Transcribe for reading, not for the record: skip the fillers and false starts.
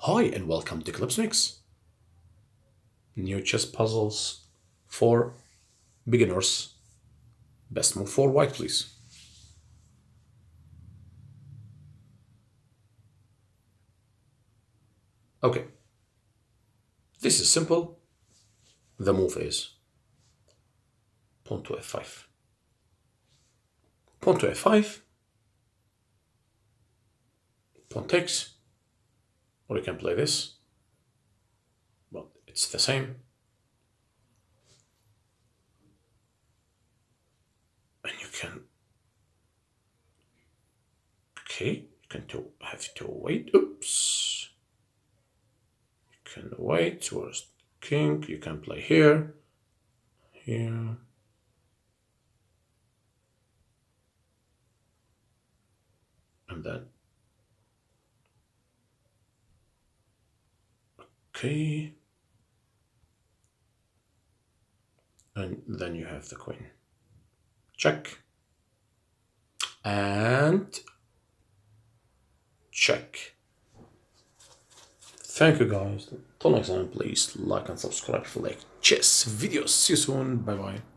Hi and welcome to Clipsmixxx. New chess puzzles for beginners. Best move for white, please. Okay, this is simple. The move is pawn to f5. Pawn to f5, pawn takes, or you can play this, but it's the same. And you can, okay, you can have to wait. Oops. You can wait towards king. You can play here, here. And then, okay. And then you have the queen. Check. And check. Thank you guys. Till next time, please like and subscribe for like chess videos. See you soon. Bye bye.